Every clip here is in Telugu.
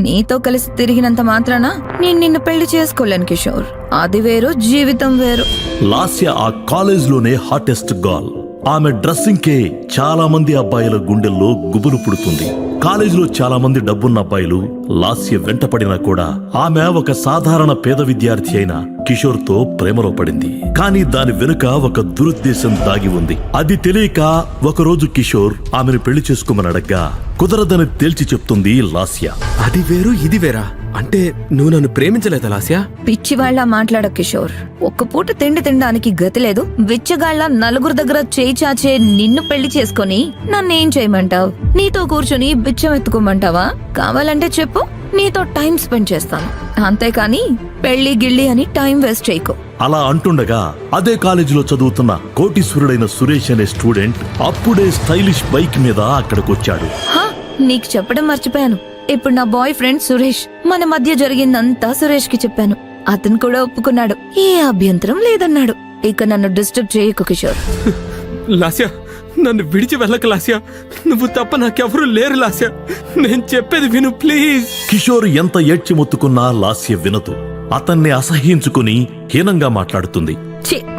నీతో కలిసి తిరిగినంత మాత్రాన నేను నిన్ను పెళ్లి చేసుకోలేను కిషోర్. అది వేరు, జీవితం వేరు. లాస్య ఆ కాలేజ్లోనే హాటెస్ట్ గర్ల్. ఆమె డ్రెస్సింగ్ కే చాలా మంది అబ్బాయిల గుండెల్లో గుబులు పుడుతుంది. కాలేజీలో చాలా మంది డబ్బున్న అబ్బాయిలు లాస్య వెంటపడినా కూడా ఆమె ఒక సాధారణ పేద విద్యార్థి అయిన కిషోర్ తో ప్రేమలో పడింది. కానీ దాని వెనుక ఒక దురుద్దేశం దాగి ఉంది. అది తెలియక ఒకరోజు కిషోర్ ఆమెను పెళ్లి చేసుకోమని అడగ్గా కుదరదని తేల్చి చెప్తుంది లాస్య. అది వేరు ఇది వేరా? అంటే నువ్వు నన్ను ప్రేమించలేదా లాస్య? పిచ్చివాళ్లా మాట్లాడ కిషోర్. ఒక్క పూట తిండి తినడానికి గతి లేదు. విచ్చగాళ్ల నలుగురు దగ్గర చేయి చాచే నిన్ను పెళ్లి చేసుకుని నన్నేం చేయమంటావు? నీతో కూర్చుని బిచ్చం ఎత్తుకోమంటావా? కావాలంటే చెప్పు, నీతో టైం స్పెండ్ చేస్తాను. అంతేకాని పెళ్లి గిళ్ళి అని టైం వేస్ట్ చేయకు. అలా అంటుండగా అదే కాలేజీలో చదువుతున్న కోటీశ్వరుడైన సురేష్ అనే స్టూడెంట్ అప్పుడే స్టైలిష్ బైక్ మీద అక్కడికొచ్చాడు. నీకు చెప్పడం మర్చిపోయాను. ఇప్పుడు నా బాయ్ ఫ్రెండ్ సురేష్. మన మధ్య జరిగిందంతా సురేష్ కి చెప్పాను. అతను కూడా ఒప్పుకున్నాడు. ఏ అభ్యంతరం లేదన్నాడు. ఇక నన్ను డిస్టర్బ్ చేయకు కిషోర్. లాస్య, నన్ను విడిచి వెళ్ళక లాస్య. నువ్వు తప్ప నాకెవరూ లేరు లాస్య. నేను చెప్పేది విను ప్లీజ్. కిషోర్ ఎంత ఏడ్చి మొత్తుకున్నా లాస్య వినదు. అతన్ని అసహ్యించుకుని హీనంగా మాట్లాడుతుంది.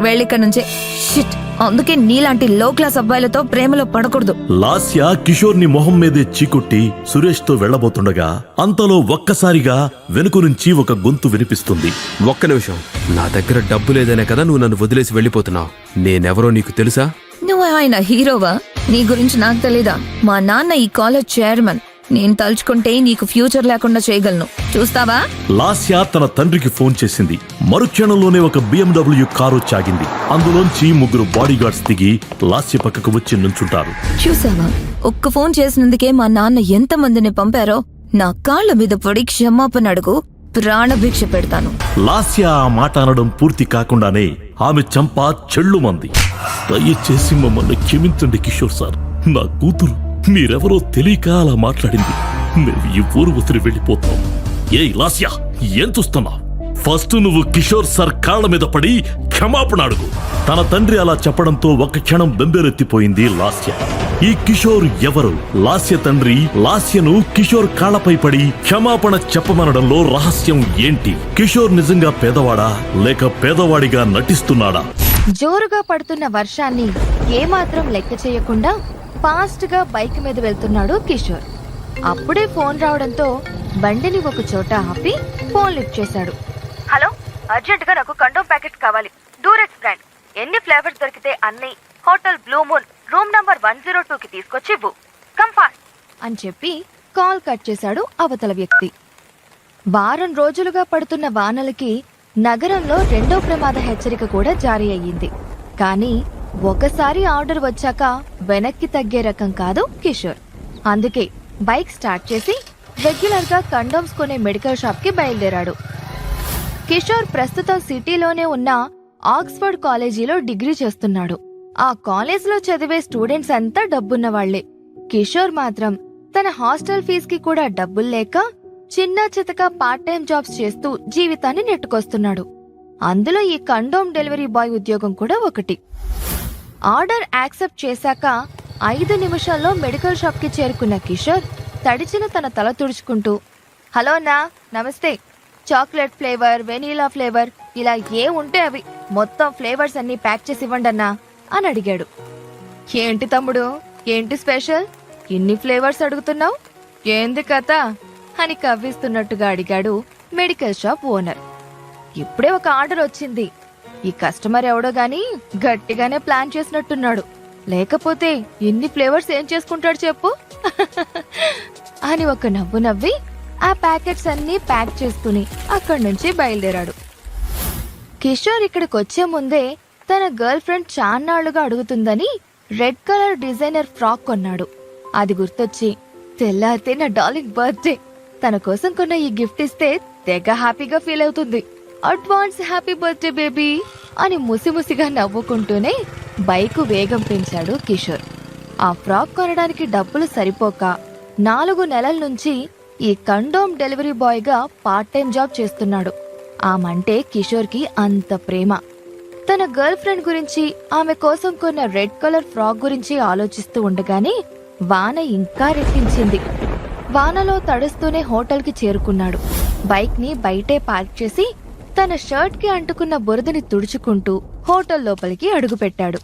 వెళ్ళిక్క నుంచే. షిట్, అందుకే నీలాంటి లో క్లాస్ అబ్బాయిలతో ప్రేమలో పడకూడదు. లాస్య కిషోర్ ని మొహం మీదే చీకొట్టి సురేష్ తో వెళ్లబోతుండగా అంతలో ఒక్కసారిగా వెనుక నుంచి ఒక గొంతు వినిపిస్తుంది. ఒక్క నిమిషం. నా దగ్గర డబ్బు లేదనే కదా నువ్వు నన్ను వదిలేసి వెళ్ళిపోతున్నావు. నేనెవరో నీకు తెలుసా? నువ్వేమైనా హీరోవా? నీ గురించి నాకు తెలీదా? మా నాన్న ఈ కాలేజ్ చైర్మన్. నేను తలుచుకుంటే నీకు ఫ్యూచర్ లేకుండా చేయగలను. చూస్తావా? లాస్య తన తండ్రికి ఫోన్ చేసింది. మరుక్షణంలోనే ఒక BMW కారు చాగింది. అందులోంచి ముగ్గురు బాడీగార్డ్స్ దిగి లాస్య పక్కకు వచ్చి నుంచుంటారు. చూసావా, ఒక్క ఫోన్ చేసినందుకే మా నాన్న ఎంత మందిని పంపారో. నా కాళ్ల మీద పడి క్షమాపణ అడుగు, ప్రాణభిక్ష పెడతాను. లాస్య ఆ మాట అనడం పూర్తి కాకుండానే ఆమె చంప చెళ్ళుమంది. దయచేసి మమ్మల్ని క్షమించండి కిషోర్ సార్. నా కూతురు మీరెవరో తెలియక అలా మాట్లాడింది. మేము ఈ ఊరు వదిలి వెళ్ళిపోతాం. ఏ లాస్య, ఏం చూస్తున్నావు? ఫస్ట్ నువ్వు కిషోర్ సార్ కాళ్ల మీద పడి క్షమాపణ అడుగు. తన తండ్రి అలా చెప్పడంతో ఒక్క క్షణం బెంబేరెత్తిపోయింది లాస్య. ఈ కిషోర్ ఎవరు? లాస్య తండ్రి లాస్యను కిషోర్ కాళ్లపై పడి క్షమాపణ చెప్పమనడంలో రహస్యం ఏంటి? కిషోర్ నిజంగా పేదవాడా లేక పేదవాడిగా నటిస్తున్నాడా? జోరుగా పడుతున్న వర్షాన్ని ఏమాత్రం లెక్క చేయకుండా ఫాస్ట్ గా బైక్ మీద వెళ్తున్నాడు కిషోర్. అప్పుడే ఫోన్ రావడంతో బండిని ఒక చోట ఆపి ఫోన్ లిఫ్ట్ చేశాడు. హలో, అర్జెంట్ గా నాకు కండోమ్ ప్యాకెట్ కావాలి. డూరెక్స్ బ్రాండ్. ఎన్ని ఫ్లేవర్స్ దొరికితే అన్ని hotel Blue Moon room number 102కి తీసుకొచ్చి ఇవ్వు. కమ్ ఫాస్ట్ అని చెప్పి కాల్ కట్ చేశాడు అవతల వ్యక్తి. వారం రోజులుగా పడుతున్న వానలకి నగరంలో రెండో ప్రమాద హెచ్చరిక కూడా జారీ అయ్యింది. కానీ ఒకసారి ఆర్డర్ వచ్చాక వెనక్కి తగ్గే రకం కాదు కిషోర్. అందుకే బైక్ స్టార్ట్ చేసి రెగ్యులర్ గా కండోమ్స్ కొనే మెడికల్ షాప్ కి బయలుదేరాడు. కిషోర్ ప్రస్తుతం సిటీలోనే ఉన్న ఆక్స్ఫర్డ్ కాలేజీలో డిగ్రీ చేస్తున్నాడు. ఆ కాలేజ్లో చదివే స్టూడెంట్స్ అంతా డబ్బున్న వాళ్లే. కిషోర్ మాత్రం తన హాస్టల్ ఫీజుకి కూడా డబ్బులు లేక చిన్న చితక పార్ట్ టైం జాబ్స్ చేస్తూ జీవితాన్ని నెట్టుకొస్తున్నాడు. అందులో ఈ కండోమ్ డెలివరీ బాయ్ ఉద్యోగం కూడా ఒకటి. ఆర్డర్ యాక్సెప్ట్ చేశాక 5 నిమిషాల్లో మెడికల్ షాప్ కి చేరుకున్న కిషోర్ తడిచిన తన తల తుడుచుకుంటూ, హలో అన్నా, నమస్తే. చాక్లెట్ ఫ్లేవర్, వెనీలా ఫ్లేవర్, ఇలా ఏ ఉంటే అవి మొత్తం ఫ్లేవర్స్ అన్ని ప్యాక్ చేసి ఇవ్వండి అన్నా అని అడిగాడు. ఏంటి తమ్ముడు, ఏంటి స్పెషల్? ఇన్ని ఫ్లేవర్స్ అడుగుతున్నావు, ఏంది కథ అని కవ్విస్తున్నట్టుగా అడిగాడు మెడికల్ షాప్ ఓనర్. ఇప్పుడే ఒక ఆర్డర్ వచ్చింది. ఈ కస్టమర్ ఎవడో గాని గట్టిగానే ప్లాన్ చేసినట్టున్నాడు. లేకపోతే ఎన్ని ఫ్లేవర్స్ ఏం చేసుకుంటాడు చెప్పు అని ఒక నవ్వు నవ్వి ఆ ప్యాకెట్స్ అన్ని ప్యాక్ చేసుకుని అక్కడి నుంచి బయలుదేరాడు. కిషోర్ ఇక్కడికి వచ్చే ముందే తన గర్ల్ ఫ్రెండ్ చాన్నాళ్లుగా అడుగుతుందని రెడ్ కలర్ డిజైనర్ ఫ్రాక్ కొన్నాడు. అది గుర్తొచ్చి తెల్లారితే నా డార్లింగ్ బర్త్డే, తన కోసం కొన్న ఈ గిఫ్ట్ ఇస్తే తెగ హ్యాపీగా ఫీల్ అవుతుంది. అడ్వాన్స్ హ్యాపీ బర్త్డే బేబీ అని ముసిముసిగా నవ్వుకుంటూనే బైకు వేగం పెంచాడు కిషోర్. ఆ ఫ్రాక్ కొనడానికి డబ్బులు సరిపోక 4 నెలల నుంచి ఈ కండోమ్ డెలివరీ బాయ్ గా పార్ట్ టైం జాబ్ చేస్తున్నాడు. ఆమంటే కిషోర్ కి అంత ప్రేమ. తన గర్ల్ ఫ్రెండ్ గురించి, ఆమె కోసం కొన్న రెడ్ కలర్ ఫ్రాక్ గురించి ఆలోచిస్తూ ఉండగానే వాన ఇంకా రెట్టించింది. వానలో తడుస్తూనే హోటల్కి చేరుకున్నాడు. బైక్ని బయటే పార్క్ చేసి తన షర్ట్కి అంటుకున్న బురదని తుడుచుకుంటూ హోటల్ లోపలికి అడుగుపెట్టాడు.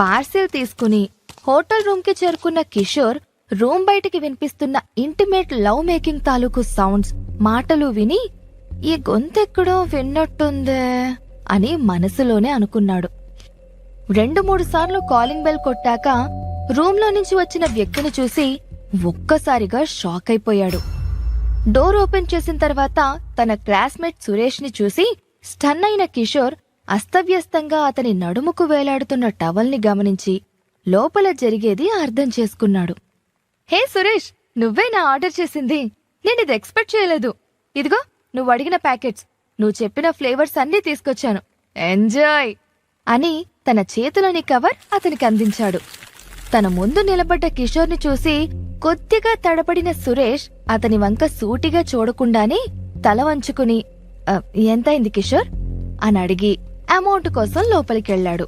పార్సిల్ తీసుకుని హోటల్ రూమ్కి చేరుకున్న కిషోర్ రూమ్ బయటికి వినిపిస్తున్న ఇంటిమేట్ లవ్ మేకింగ్ తాలూకు సౌండ్స్, మాటలు విని ఈ గొంతెక్కడో విన్నట్టుందే అని మనసులోనే అనుకున్నాడు. 2-3 సార్లు కాలింగ్ బెల్ కొట్టాక రూమ్లో నుంచి వచ్చిన వ్యక్తిని చూసి ఒక్కసారిగా షాక్ అయిపోయాడు. డోర్ ఓపెన్ చేసిన తర్వాత తన క్లాస్మేట్ సురేష్ ని చూసి స్టన్ అయిన కిషోర్ అస్తవ్యస్తంగా అతని నడుముకు వేలాడుతున్న టవల్ని గమనించి లోపల జరిగేది అర్థం చేసుకున్నాడు. హే సురేష్, నువ్వేనా ఆర్డర్ చేసింది? నేనిది ఎక్స్పెక్ట్ చేయలేదు. ఇదిగో నువ్వు అడిగిన ప్యాకెట్స్, నువ్వు చెప్పిన ఫ్లేవర్స్ అన్నీ తీసుకొచ్చాను, ఎంజాయ్ అని తన చేతిలోని కవర్ అతనికి అందించాడు. తన ముందు నిలబడ్డ కిషోర్ని చూసి కొద్దిగా తడబడిన సురేష్ అతని వంక సూటిగా చూడకుండానే తల వంచుకుని ఎంతైంది కిషోర్ అని అడిగి అమౌంట్ కోసం లోపలికెళ్లాడు.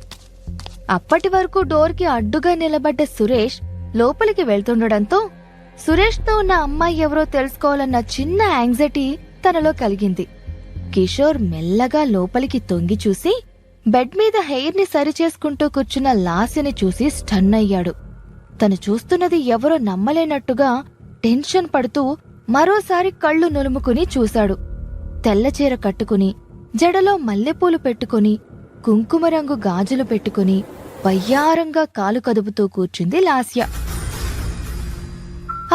అప్పటి వరకు డోర్కి అడ్డుగా నిలబడ్డ సురేష్ లోపలికి వెళ్తుండడంతో సురేష్తో ఉన్న అమ్మాయి ఎవరో తెలుసుకోవాలన్న చిన్న యాంగ్జైటీ తనలో కలిగింది. కిషోర్ మెల్లగా లోపలికి తొంగి చూసి బెడ్ మీద హెయిర్ ని సరిచేసుకుంటూ కూర్చున్న లాస్యని చూసి స్టన్ అయ్యాడు. తను చూస్తున్నది ఎవరో నమ్మలేనట్టుగా టెన్షన్ పడుతూ మరోసారి కళ్ళు నులుముకుని చూశాడు. తెల్లచీర కట్టుకుని, జడలో మల్లెపూలు పెట్టుకుని, కుంకుమ రంగు గాజులు పెట్టుకుని వయ్యారంగా కాలు కదుపుతూ కూర్చుంది లాస్య.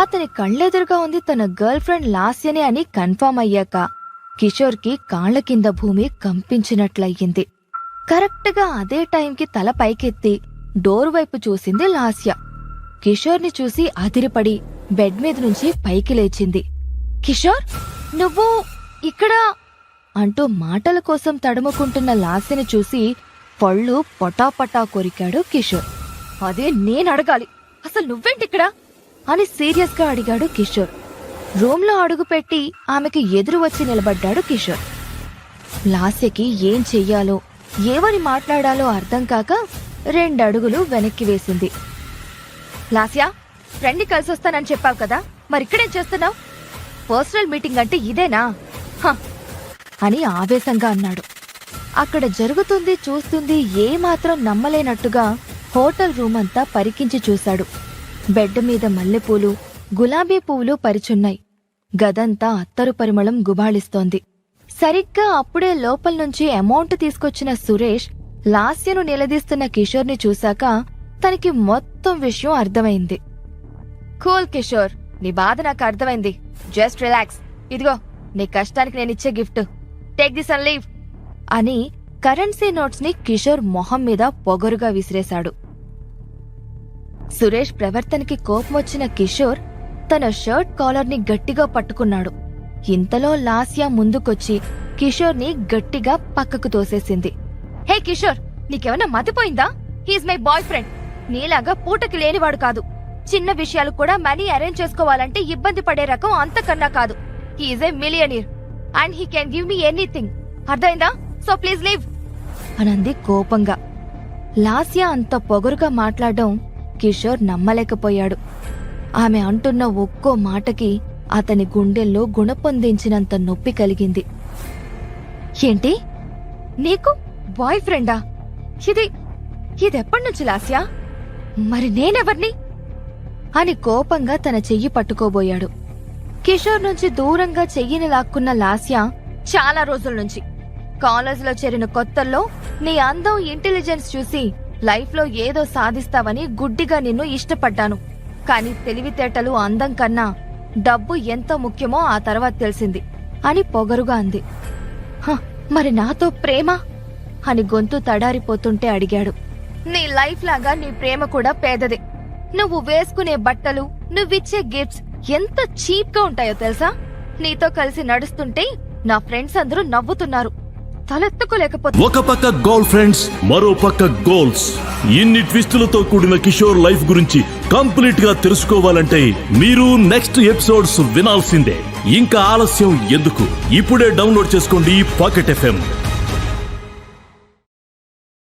అతని కళ్ళెదురుగా ఉంది తన గర్ల్ ఫ్రెండ్ లాస్యనే అని కన్ఫర్మ్ అయ్యాక కిషోర్కి కాళ్ల కింద భూమి కంపించినట్లయింది. కరెక్ట్గా అదే టైంకి తల పైకెత్తి డోర్ వైపు చూసింది లాస్య. కిషోర్ని చూసి అదిరిపడి బెడ్ మీద నుంచి పైకి లేచింది. కిషోర్, నువ్వు ఇక్కడ అంటూ మాటల కోసం తడుముకుంటున్న లాస్యని చూసి పళ్ళు పటాపటా కొరికాడు కిషోర్. అదే నేనడగాలి, అసలు నువ్వేంటిక్కడ అని సీరియస్ గా అడిగాడు కిషోర్. రూమ్లో అడుగుపెట్టి ఆమెకి ఎదురు వచ్చి నిలబడ్డాడు కిషోర్. లాస్యకి ఏం చెయ్యాలో, ఏమని మాట్లాడాలో అర్థం కాక 2 అడుగులు వెనక్కి వేసింది. లాస్య, ఫ్రెండ్ని కలిసొస్తానని చెప్పావు కదా, మరిక్కడేం చేస్తున్నావు? పర్సనల్ మీటింగ్ అంటే ఇదేనా అని ఆవేశంగా అన్నాడు. అక్కడ జరుగుతుంది చూస్తుంది ఏమాత్రం నమ్మలేనట్టుగా హోటల్ రూమ్ అంతా పరికించి చూశాడు. బెడ్ మీద మల్లెపూలు, గులాబీ పువ్వులు పరిచున్నాయి. గదంతా అత్తరు పరిమళం గుబాళిస్తోంది. సరిగ్గా అప్పుడే లోపల్నుంచి అమౌంట్ తీసుకొచ్చిన సురేష్ లాస్యను నిలదీస్తున్న కిషోర్ని చూశాక తనకి మొత్తం విషయం అర్థమైంది. కూల్ కిషోర్, నీ బాధ నాకు అర్థమైంది. Just relax. ఇదిగో నీ కష్టానికి నేనిచ్చే gift. Take this and leave అని కరెన్సీ నోట్స్ ని కిషోర్ మొహం మీద పొగరుగా విసిరేశాడు. సురేష్ ప్రవర్తనకి కోపమొచ్చిన కిషోర్ తన షర్ట్ కాలర్ ని గట్టిగా పట్టుకున్నాడు. ఇంతలో లాస్య ముందుకొచ్చి కిషోర్ ని గట్టిగా పక్కకు తోసేసింది. హే కిషోర్, నీకేమన్నా మతిపోయిందా? He's my boyfriend. నీలాగా పూటకి లేనివాడు కాదు. చిన్న విషయాలు కూడా మనీ అరేంజ్ చేసుకోవాలంటే ఇబ్బంది పడే రకం అంతకన్నా కాదు. He is a millionaire and he can give me anything. అర్థమైందా? సో ప్లీజ్ లీవ్ అనంది కోపంగా. లాస్య అంత పొగరుగా మాట్లాడడం కిషోర్ నమ్మలేకపోయాడు. ఆమె అంటున్న ఒక్కో మాటకి అతని గుండెల్లో గుణపొందించినంత నొప్పి కలిగింది. ఏంటి, నీకు బాయ్ ఫ్రెండా? ఇదెప్పటినుంచి లాస్య? మరి నేనెవర్ని అని కోపంగా తన చెయ్యి పట్టుకోబోయాడు. కిషోర్ నుంచి దూరంగా చెయ్యిని లాక్కున్న లాస్య, చాలా రోజుల నుంచి కాలేజీలో చేరిన కొత్తల్లో నీ అందం, ఇంటెలిజెన్స్ చూసి లైఫ్ లో ఏదో సాధిస్తావని గుడ్డిగా నిన్ను ఇష్టపడ్డాను. కాని తెలివితేటలు, అందం కన్నా డబ్బు ఎంత ముఖ్యమో ఆ తర్వాత తెలిసింది అని పొగరుగా అంది. మరి నాతో ప్రేమ అని గొంతు తడారిపోతుంటే అడిగాడు. నీ లైఫ్ లాగా నీ ప్రేమ కూడా పేదదే. నువ్వు వేసుకునే బట్టలు, నువ్విచ్చే గిఫ్ట్స్ ఎంత చీప్ గా ఉంటాయో తెలుసా? నీతో కలిసి నడుస్తుంటే నా ఫ్రెండ్స్ అందరూ నవ్వుతున్నారు. తలెత్తుకోలేకపోతే ఒక పక్క గర్ల్ ఫ్రెండ్స్, మరో పక్క గోల్స్. ఇన్ని ట్విస్టులతో కూడిన కిషోర్ లైఫ్ గురించి కంప్లీట్ గా తెలుసుకోవాలంటే మీరు నెక్స్ట్ ఎపిసోడ్స్ వినాల్సిందే. ఇంకా ఆలస్యం ఎందుకు? ఇప్పుడే డౌన్లోడ్ చేసుకోండి పాకెట్ FM.